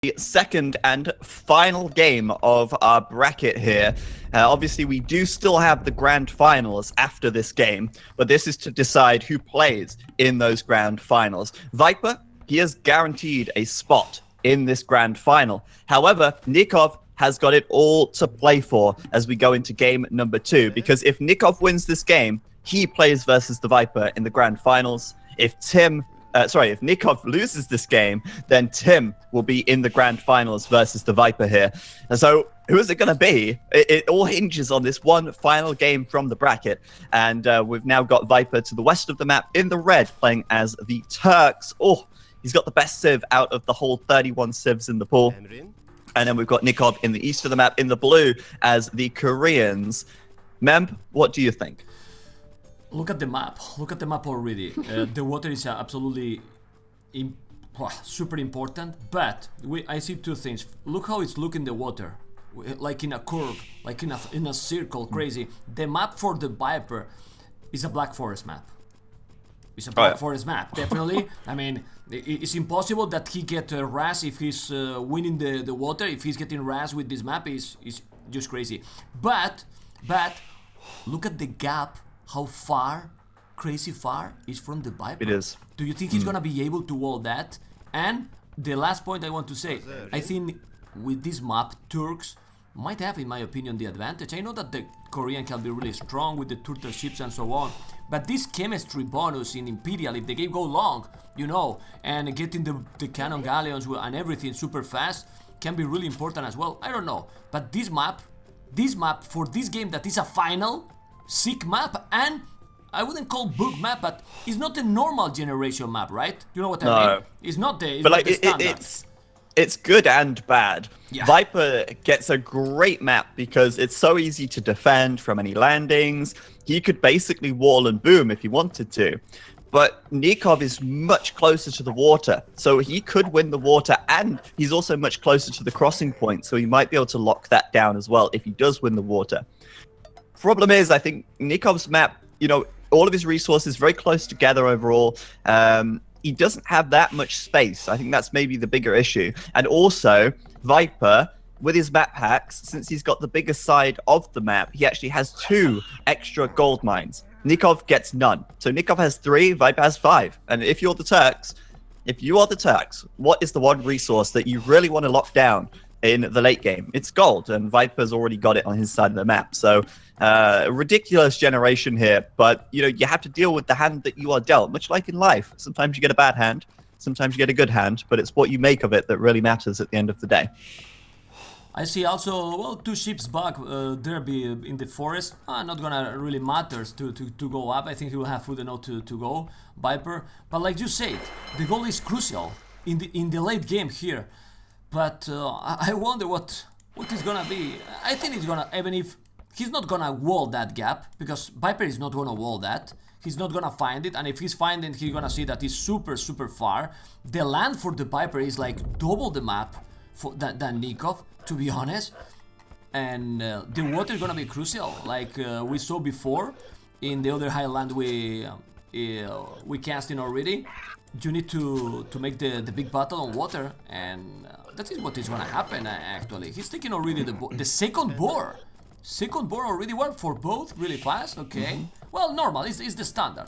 the second and final game of our bracket here. Obviously, we do still have the grand finals after this game, but this is to decide who plays in those grand finals. VIPER, he has guaranteed a spot in this grand final. However, NICOV has got it all to play for as we go into game number 2, because if NICOV wins this game, he plays versus the VIPER in the grand finals. If NICOV loses this game, then Tim will be in the grand finals versus the VIPER here. And so who is it going to be? It all hinges on this one final game from the bracket. And we've now got VIPER to the west of the map in the red, playing as the Turks. Oh, he's got the best civ out of the whole 31 civs in the pool. And then we've got NICOV in the east of the map in the blue as the Koreans. Mem, what do you think? Look at the map. Look at the map already. The water is absolutely super important. But I see two things. Look how it's looking the water, like in a curve, like in a circle, crazy. The map for the VIPER is a Black Forest map. It's a Black Forest map, definitely. I mean, it's impossible that he get RAS if he's winning the water. If he's getting RAS with this map, is just crazy. But look at the gap. How far, crazy far, is from the VIPER. It is. Do you think he's gonna be able to wall that? And the last point I want to say, I think with this map, Turks might have, in my opinion, the advantage. I know that the Korean can be really strong with the turtle ships and so on, but this chemistry bonus in Imperial, if the game go long, you know, and getting the cannon galleons and everything super fast, can be really important as well. I don't know, but this map for this game that is a final, sick map, and I wouldn't call bug map, but it's not a normal generation map, right? You know what I mean? It's not the, but like the standard. It's good and bad. Yeah. VIPER gets a great map because it's so easy to defend from any landings. He could basically wall and boom if he wanted to. But NICOV is much closer to the water, so he could win the water, and he's also much closer to the crossing point, so he might be able to lock that down as well if he does win the water. Problem is, I think NICOV's map, you know, all of his resources very close together overall. He doesn't have that much space. I think that's maybe the bigger issue. And also, VIPER, with his map hacks, since he's got the bigger side of the map, he actually has 2 extra gold mines. NICOV gets none. So NICOV has 3, VIPER has 5. And if you are the Turks, what is the one resource that you really want to lock down in the late game? It's gold, and VIPER's already got it on his side of the map. So ridiculous generation here, but you know, you have to deal with the hand that you are dealt, much like in life. Sometimes you get a bad hand, sometimes you get a good hand, but it's what you make of it that really matters at the end of the day. I see also, well, 2 ships back there be in the forest. Not gonna really matters to go up. I think he will have food enough to go, VIPER. But like you said, the goal is crucial in the late game here. But I wonder what is gonna be. I think it's gonna, even if he's not gonna wall that gap, because VIPER is not gonna wall that. He's not gonna find it, and if he's finding it, he's gonna see that it's super far. The land for the VIPER is like double the map than NICOV, to be honest. And the water is gonna be crucial, like we saw before in the other highland we cast in already. You need to make the big battle on water, and that is what is gonna happen actually. He's taking already the second boar. Second boar already worked for both really fast, okay. Well, normal, it's the standard.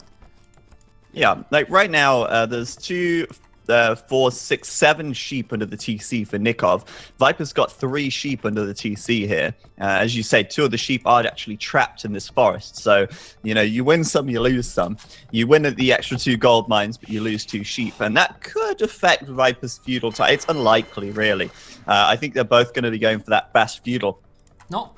Yeah, like right now, there's 2, 4, 6, 7 sheep under the TC for NICOV. VIPER's got 3 sheep under the TC here. As you say, 2 of the sheep are actually trapped in this forest. So, you know, you win some, you lose some. You win at the extra 2 gold mines, but you lose 2 sheep. And that could affect VIPER's feudal tie. It's unlikely, really. I think they're both going to be going for that fast feudal.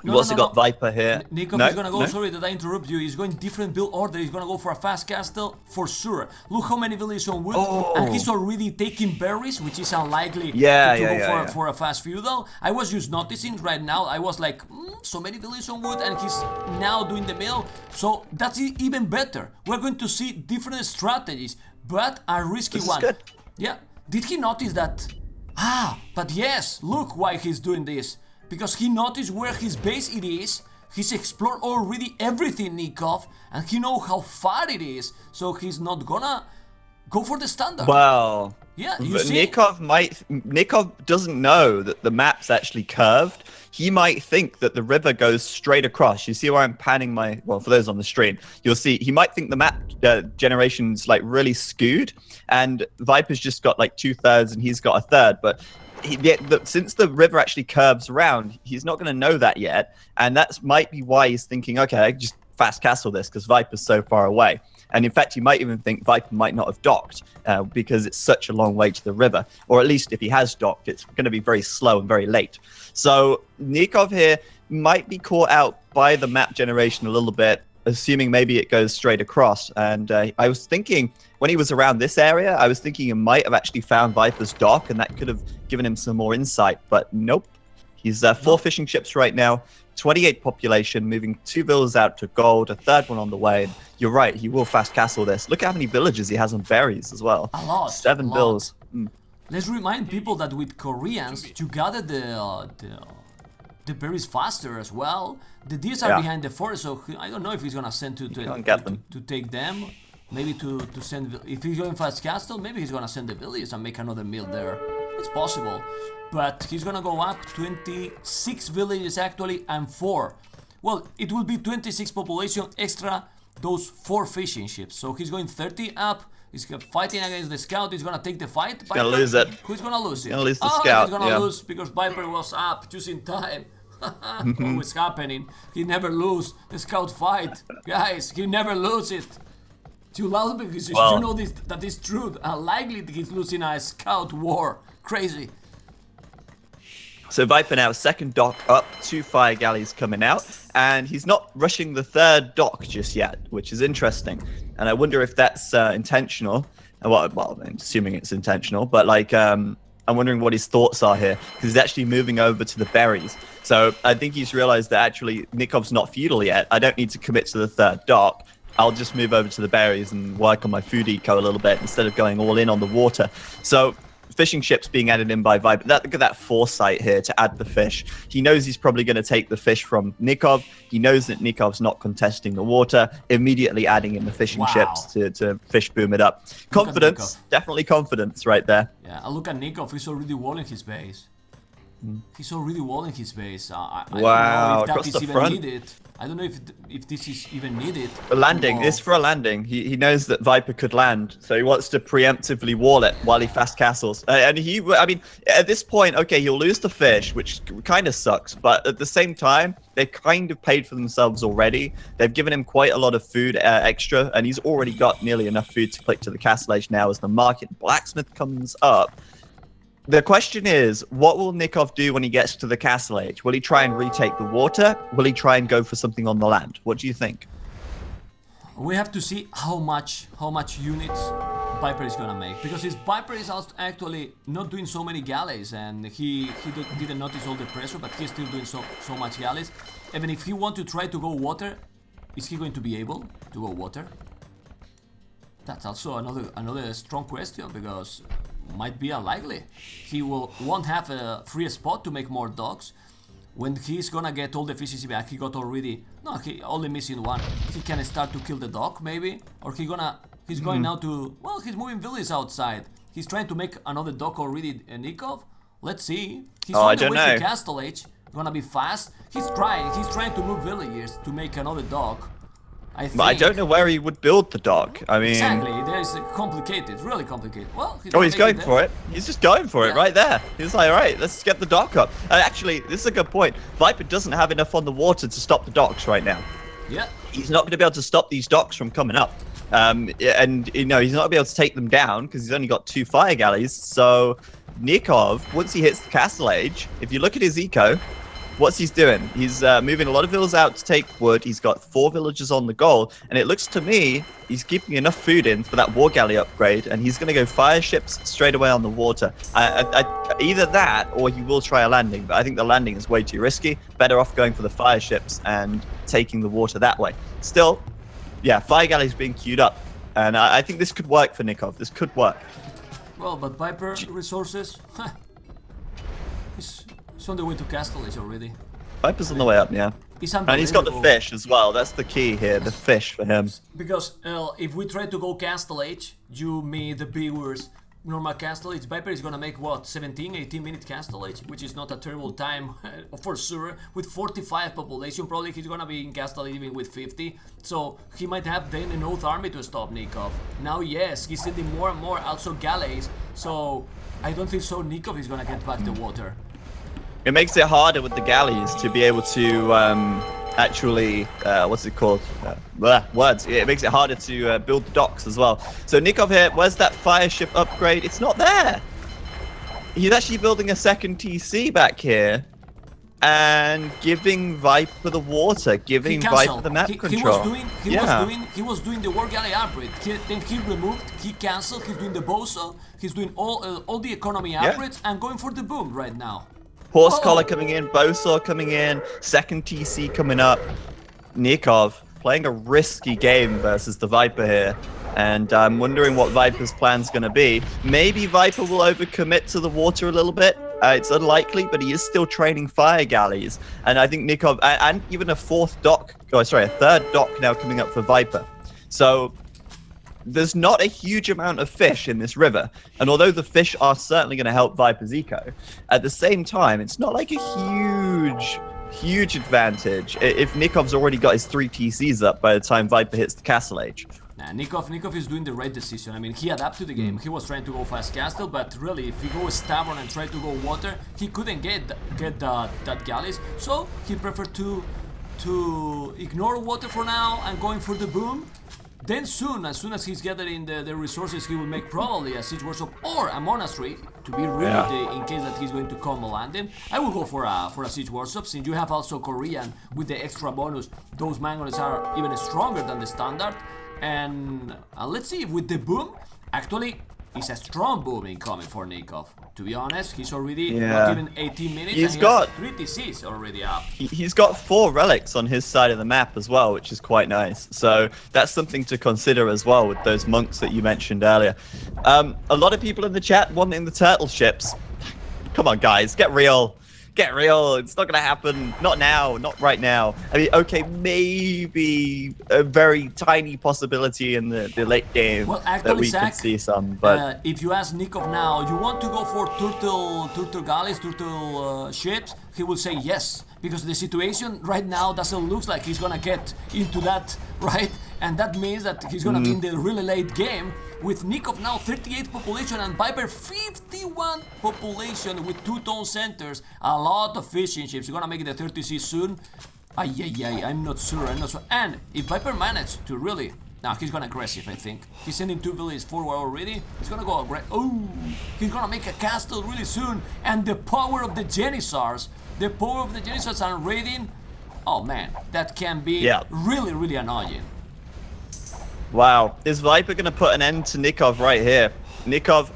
We've also got VIPER here. NICOV is gonna go, sorry that I interrupt you, he's going different build order, he's gonna go for a fast castle for sure. Look how many villages on wood, and he's already taking berries, which is unlikely to go for a fast feudal. I was just noticing right now, I was like, so many villages on wood, and he's now doing the mill, so that's even better. We're going to see different strategies, but a risky one. Good. Yeah, did he notice that? But yes, look why he's doing this. Because he noticed where his base it is, he's explored already everything, NICOV, and he knows how far it is, so he's not gonna go for the standard. Well, Yeah, you see? Nikov doesn't know that the map's actually curved. He might think that the river goes straight across. You see where I'm panning well, for those on the stream, you'll see he might think the map generation's like really skewed, and Viper's just got like 2/3 and he's got 1/3. But since the river actually curves around, he's not going to know that yet, and that might be why he's thinking, okay, I just fast castle this because Viper's so far away. And in fact, he might even think Viper might not have docked because it's such a long way to the river. Or at least if he has docked, it's going to be very slow and very late. So NICOV here might be caught out by the map generation a little bit, assuming maybe it goes straight across. And I was thinking, when he was around this area, I was thinking he might have actually found Viper's dock, and that could have given him some more insight. But nope. He's 4 fishing ships right now. 28 population, moving 2 villas out to gold, a 3rd one on the way. And you're right, he will fast castle this. Look how many villages he has on berries as well. A lot. 7 bills. Let's remind people that with Koreans, to gather the berries faster as well. The deers are behind the forest, so I don't know if he's gonna send to take them. Maybe to send, if he's going fast castle, maybe he's gonna send the villages and make another meal there. It's possible. But he's gonna go up 26 villages actually and 4. Well, it will be 26 population extra those 4 fishing ships. So he's going 30 up. He's fighting against the scout. He's gonna take the fight. He's gonna lose it. Who's gonna lose it? He's gonna lose the scout. He's gonna lose because Viper was up just in time. Always happening. He never lose the scout fight, guys. He never lose it. Too loud because you know this, that is true. Unlikely that he's losing a scout war. Crazy. So Viper now 2nd dock up, 2 fire galleys coming out, and he's not rushing the 3rd dock just yet, which is interesting. And I wonder if that's intentional. Well, I'm assuming it's intentional, but like I'm wondering what his thoughts are here, because he's actually moving over to the berries. So I think he's realized that actually NICOV's not feudal yet. I don't need to commit to the 3rd dock. I'll just move over to the berries and work on my food eco a little bit instead of going all in on the water. So fishing ships being added in by Viper. Look at that foresight here to add the fish. He knows he's probably going to take the fish from NICOV. He knows that NICOV's not contesting the water. Immediately adding in the fishing ships to fish boom it up. Confidence, definitely confidence right there. Yeah, and look at NICOV. He's already walling his base. He's already walling his base. I don't know if that is even needed. I don't know if this is even needed. A landing. It's for a landing. He knows that Viper could land, so he wants to preemptively wall it while he fast castles. And I mean, at this point, okay, he'll lose the fish, which kind of sucks. But at the same time, they've kind of paid for themselves already. They've given him quite a lot of food extra, and he's already got nearly enough food to click to the castle age now as the market blacksmith comes up. The question is, what will NICOV do when he gets to the castle age? Will he try and retake the water? Will he try and go for something on the land? What do you think? We have to see how much units Viper is gonna make, because his Viper is actually not doing so many galleys, and he didn't notice all the pressure, but he's still doing so much galleys. Even if he want to try to go water, is he going to be able to go water? That's also another strong question, because might be unlikely. He won't have a free spot to make more docks. When he's gonna get all the efficiency back, he only missing 1. He can start to kill the dock maybe, or he's going now to, well, he's moving villages outside. He's trying to make another dock already in NICOV. Let's see. He's on the way to Castle Age. Gonna be fast. He's trying to move villagers to make another dock. But I don't know where he would build the dock. I mean, exactly. There's complicated, really complicated. Well, he's going for it. He's just going for it right there. He's like, all right, let's get the dock up. Actually, this is a good point. Viper doesn't have enough on the water to stop the docks right now. Yeah. He's not going to be able to stop these docks from coming up. And he's not going to be able to take them down because he's only got 2 fire galleys. So NICOV, once he hits the castle age, if you look at his eco, what's he's doing? He's moving a lot of villas out to take wood. He's got 4 villagers on the goal. And it looks to me, he's keeping enough food in for that war galley upgrade. And he's going to go fire ships straight away on the water. Either that or he will try a landing. But I think the landing is way too risky. Better off going for the fire ships and taking the water that way. Still, yeah, fire galleys being queued up. And I think this could work for NICOV. This could work. Well, but Viper resources, He's on the way to Castle Age already. Viper's on the way up, yeah. And he's got the fish as well. That's the key here, the fish for him. Because if we try to go Castle Age, you, me, the viewers, normal castle age, Viper is gonna make what, 17-18 minute castle age, which is not a terrible time for sure. With 45 population, probably he's gonna be in castle age even with 50. So he might have then an oath army to stop NICOV. Now yes, he's sending more and more also galleys. So I don't think so NICOV is gonna get back the water. It makes it harder with the galleys to be able to actually, what's it called? Words. It makes it harder to build the docks as well. So NICOV here, where's that fire ship upgrade? It's not there. He's actually building a second TC back here and giving Viper the water, giving Viper the map control. He was doing the war galley upgrade. Then he removed, he canceled, he's doing the boso, he's doing all the economy upgrades and going for the boom right now. Horse collar coming in, Bosaw coming in, second TC coming up. NICOV playing a risky game versus the Viper here. And I'm wondering what Viper's plan's going to be. Maybe Viper will overcommit to the water a little bit. It's unlikely, but he is still training fire galleys. And I think NICOV, and even a third dock now coming up for Viper. So there's not a huge amount of fish in this river, and although the fish are certainly going to help Viper's eco, at the same time, it's not like a huge advantage if NICOV's already got his 3 TCs up by the time Viper hits the castle age. Nah, NICOV is doing the right decision. I mean, he adapted to the game. He was trying to go fast castle, but really, if he goes stubborn and try to go water, he couldn't get that galleys, so he preferred to ignore water for now and going for the boom. Then as soon as he's gathering the resources, he will make probably a siege workshop or a monastery to be ready in case that he's going to come landing. I will go for a siege workshop, since you have also Korean with the extra bonus. Those mangonels are even stronger than the standard. And let's see if with the boom, actually, it's a strong boom incoming for NICOV. To be honest, he's already not even 18 minutes and he has 3 TCs already up. He's got 4 relics on his side of the map as well, which is quite nice. So that's something to consider as well with those monks that you mentioned earlier. A lot of people in the chat wanting the turtle ships. Come on, guys, get real. Get real. It's not going to happen. Not now. Not right now. I mean, okay, maybe a very tiny possibility in the late game that we could see some. But if you ask NICOV now, you want to go for turtle galleys, turtle ships, he will say yes. Because the situation right now doesn't look like he's going to get into that, right? And that means that he's going to be in the really late game. With NICOV now 38 population and Viper 51 population with 2 town centers, a lot of fishing ships. You're gonna make it a 30C soon. I'm not sure. And if Viper managed to really, now he's gonna aggressive. I think he's sending 2 villages forward already. He's gonna go aggressive. Oh, he's gonna make a castle really soon. And the power of the Janissars, are raiding. Oh man, that can be really annoying. Wow, is Viper going to put an end to NICOV right here? NICOV,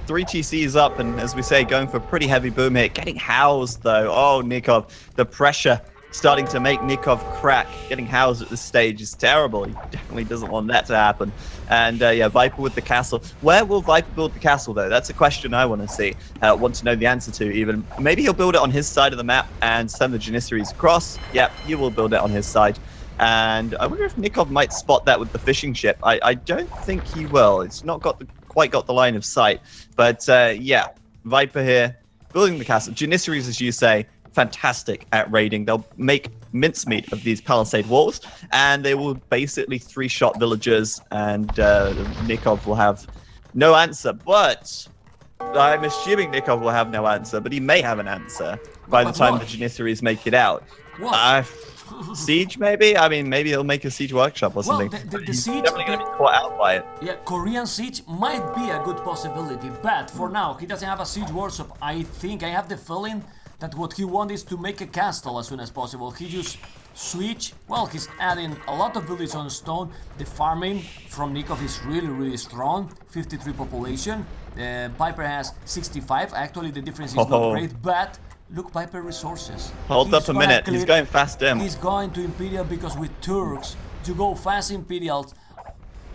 3 TCs up, and as we say, going for a pretty heavy boom here. Getting housed, though. Oh, NICOV, the pressure starting to make NICOV crack. Getting housed at this stage is terrible. He definitely doesn't want that to happen. And yeah, Viper with the castle. Where will Viper build the castle, though? That's a question I want to see. Want to know the answer to, even. Maybe he'll build it on his side of the map and send the Janissaries across. Yep, he will build it on his side. And I wonder if NICOV might spot that with the fishing ship. I don't think he will. It's not quite got the line of sight. But yeah, Viper here, building the castle. Janissaries, as you say, fantastic at raiding. They'll make mincemeat of these palisade walls, and they will basically 3-shot villagers, and NICOV will have no answer. But I'm assuming NICOV will have no answer, but he may have an answer by the time the Janissaries make it out. What? Siege, maybe? I mean, maybe he'll make a siege workshop or something. The siege, definitely going to be caught out by it. Yeah, Korean siege might be a good possibility, but for now, he doesn't have a siege workshop. I have the feeling that what he wants is to make a castle as soon as possible. He just switch. Well, he's adding a lot of villages on stone. The farming from NICOV is really strong. 53 population. Viper has 65. Actually, the difference is not great, but look, Viper resources. Hold up a minute. He's going fast in. He's going to Imperial because with Turks, you go fast Imperials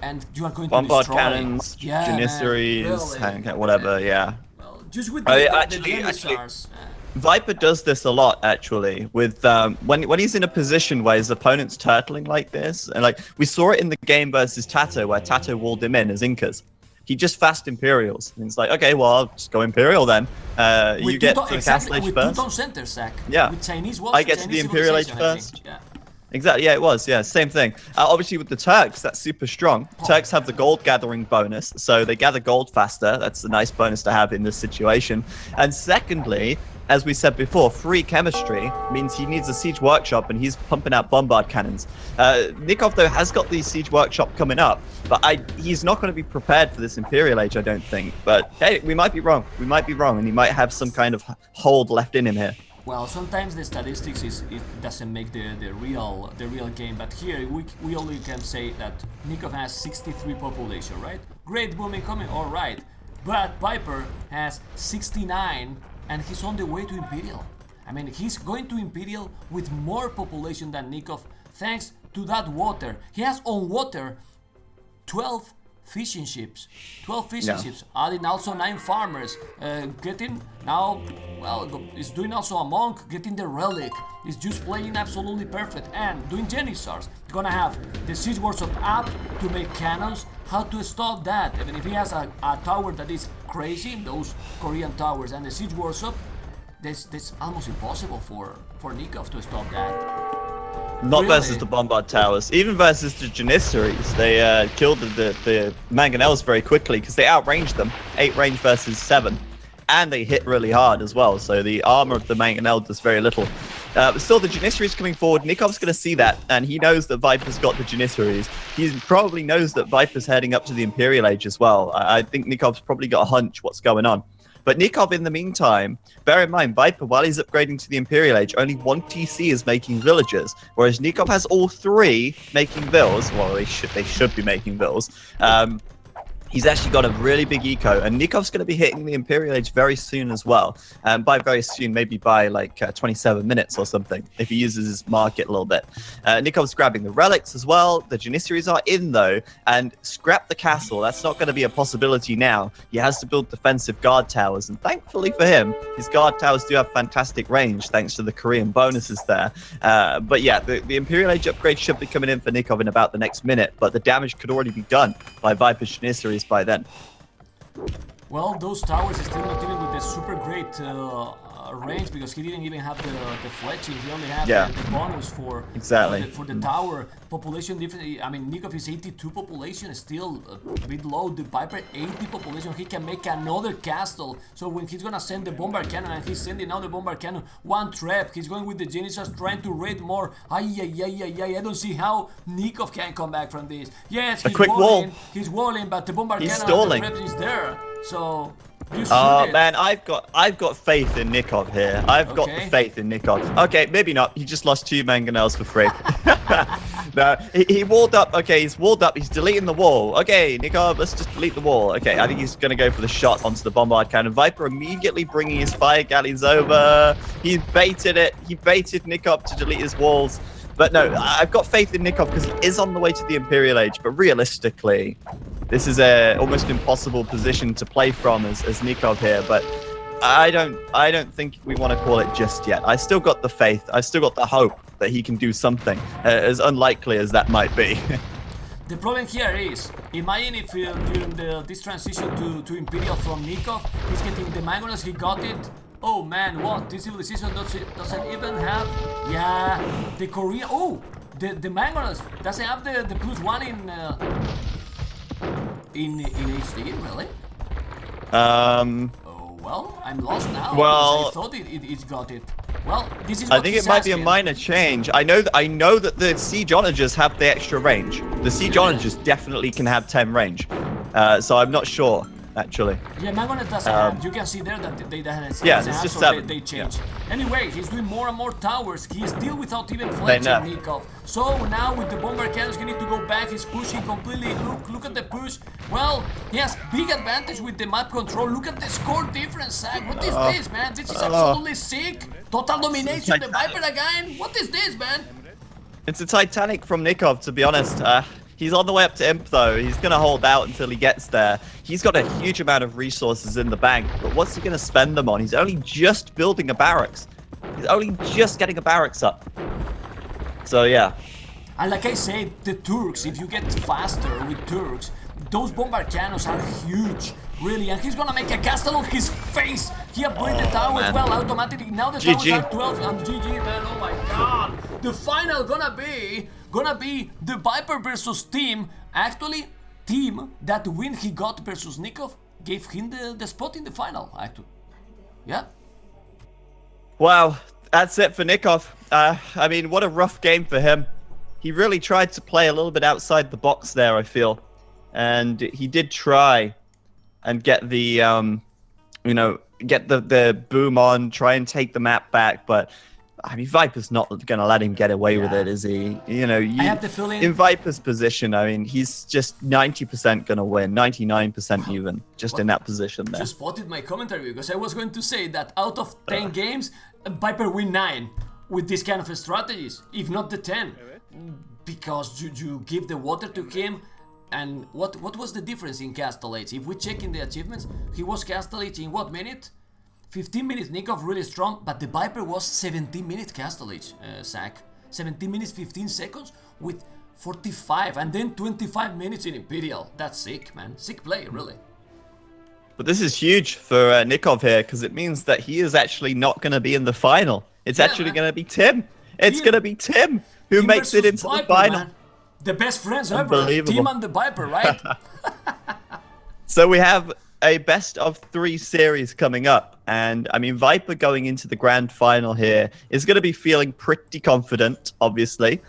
and you are going to destroy. Bombard cannons, Janissaries, whatever, yeah. Well, just with the Janissars. Viper does this a lot, actually, with when he's in a position where his opponent's turtling like this, and like we saw it in the game versus Tato, where Tato walled him in as Incas. He just fast Imperials. And it's like, okay, well, I'll just go Imperial then. You get to the Castle Age with first. 2-tone center, Zach. Yeah. With Chinese walls, I get to the Imperial Age first. Yeah. Exactly, yeah, it was, yeah, same thing. Obviously, with the Turks, that's super strong. Turks have the gold gathering bonus, so they gather gold faster. That's a nice bonus to have in this situation. And secondly, as we said before, free chemistry means he needs a siege workshop, and he's pumping out bombard cannons. NICOV, though, has got the siege workshop coming up, but he's not going to be prepared for this Imperial Age, I don't think. But hey, we might be wrong. We might be wrong, and he might have some kind of hold left in him here. Well, sometimes the statistics it doesn't make the real game, but here we only can say that NICOV has 63 population, right? Great booming coming, all right, but VIPER has 69, and he's on the way to Imperial. I mean, he's going to Imperial with more population than NICOV, thanks to that water. He has on water 12 fishing ships, 12 fishing ships, adding also 9 farmers, getting now, well, he's doing also a monk, getting the relic, he's just playing absolutely perfect, and doing Janissars. He's gonna have the siege workshop up to make cannons. How to stop that? Even if he has a tower that is crazy, those Korean towers, and the siege workshop, that's almost impossible for NICOV to stop that. Not versus the bombard towers, even versus the Janissaries. They killed the mangonels very quickly because they outranged them. 8 range versus 7, and they hit really hard as well. So the armor of the mangonel does very little. But still, the Janissaries coming forward. NICOV's going to see that, and he knows that VIPER's got the Janissaries. He probably knows that VIPER's heading up to the Imperial Age as well. I think NICOV's probably got a hunch what's going on. But NICOV, in the meantime, bear in mind, VIPER, while he's upgrading to the Imperial Age, only 1 TC is making villagers, whereas NICOV has all 3 making vills. Well, they should be making vills. He's actually got a really big eco, and NICOV's going to be hitting the Imperial Age very soon as well. By very soon, maybe by like 27 minutes or something, if he uses his market a little bit. NICOV's grabbing the relics as well. The Janissaries are in, though, and scrap the castle. That's not going to be a possibility now. He has to build defensive guard towers, and thankfully for him, his guard towers do have fantastic range, thanks to the Korean bonuses there. But yeah, the Imperial Age upgrade should be coming in for NICOV in about the next minute, but the damage could already be done by VIPER's Janissaries by then. Well, those towers are still not dealing with the super great range, because he didn't even have the fletching. He only had the bonus for the tower. Population different. I mean, NICOV is 82 population, still a bit low. The VIPER 80 population. He can make another castle. So when he's gonna send the bombard cannon, and he's sending out the bombard cannon, 1 trap. He's going with the Janissars, trying to raid more. I don't see how NICOV can come back from this. Yes, he's walling. He's walling, but the bombard cannon stalling. And the trap is there. So. Man, I've got faith in NICOV here. I've got the faith in NICOV. Okay, maybe not. He just lost 2 mangonels for free. No, he walled up. Okay, he's walled up. He's deleting the wall. Okay, NICOV, let's just delete the wall. Okay, I think he's going to go for the shot onto the bombard cannon. VIPER immediately bringing his fire galleys over. He baited it. He baited NICOV to delete his walls. But no, I've got faith in NICOV because he is on the way to the Imperial Age. But realistically, this is a almost impossible position to play from as NICOV here. But I don't think we want to call it just yet. I still got the faith. I still got the hope that he can do something, as unlikely as that might be. The problem here is, imagine if during this transition to Imperial from NICOV, he's getting the mangonels, he got it. Oh man, what? This civilization doesn't even have, the Korea. Oh, the mangonels doesn't have the +1 in HD, really? Oh well, I'm lost now. Well, I thought it got it. Well, this is. I think it might be a minor change. I know that the siege onagers have the extra range. The siege onagers definitely can have 10 range. So I'm not sure. Actually. Yeah, Mangonet doesn't have. You can see there that they it's just 7. They change. Yeah. Anyway, he's doing more and more towers. He is still without even fletching NICOV. So now with the bomber cannons, he needs to go back. He's pushing completely. Look at the push. Well, he has big advantage with the map control. Look at the score difference, Zach. What is this, man? This is absolutely sick. Total domination. The VIPER again. What is this, man? It's a Titanic from NICOV, to be honest. He's on the way up to Imp, though. He's going to hold out until he gets there. He's got a huge amount of resources in the bank, but what's he going to spend them on? He's only just building a barracks. He's only just getting a barracks up. So, yeah. And like I said, the Turks, if you get faster with Turks, those bombard cannons are huge, really, and he's gonna make a castle on his face. He upgraded the tower as well automatically. Now the towers are 12 and GG, man. Oh my god, the final gonna be the Viper versus Team. Actually, Team, that win he got versus NICOV gave him the spot in the final. Actually, yeah. Wow, that's it for NICOV. I mean, what a rough game for him. He really tried to play a little bit outside the box there, I feel. And he did try and get the, you know, get the boom on, try and take the map back. But, I mean, Viper's not going to let him get away with it, is he? You know, I have the feeling... in Viper's position, I mean, he's just 90% going to win, 99% even, just in that position there. You spotted my commentary, because I was going to say that out of 10 games, Viper win 9 with this kind of strategies, if not the 10. Because you give the water to him, and what was the difference in Castle Age? If we check in the achievements, he was Castle Age in what minute? 15 minutes, NICOV really strong, but the Viper was 17 minutes Castle Age, Zach. 17 minutes 15 seconds with 45, and then 25 minutes in Imperial. That's sick, man. Sick play, really. But this is huge for NICOV here, because it means that he is actually not going to be in the final. It's actually going to be Tim. It's going to be Tim who makes it into the final. Man. The best friends ever. Tim and the Viper, right? So we have a best of 3 series coming up. And I mean, Viper going into the grand final here is going to be feeling pretty confident, obviously.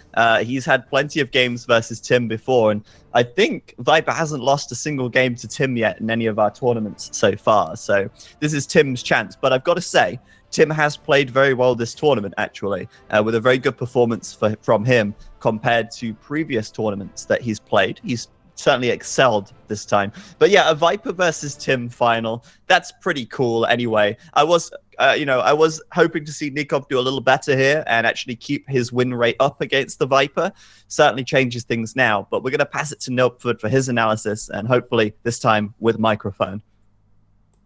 He's had plenty of games versus Tim before. And I think Viper hasn't lost a single game to Tim yet in any of our tournaments so far. So this is Tim's chance. But I've got to say, Tim has played very well this tournament, actually, with a very good performance from him compared to previous tournaments that he's played. He's certainly excelled this time. But yeah, a Viper versus Tim final, that's pretty cool anyway. I was hoping to see NICOV do a little better here and actually keep his win rate up against the Viper. Certainly changes things now, but we're going to pass it to Nopford for his analysis, and hopefully this time with microphone.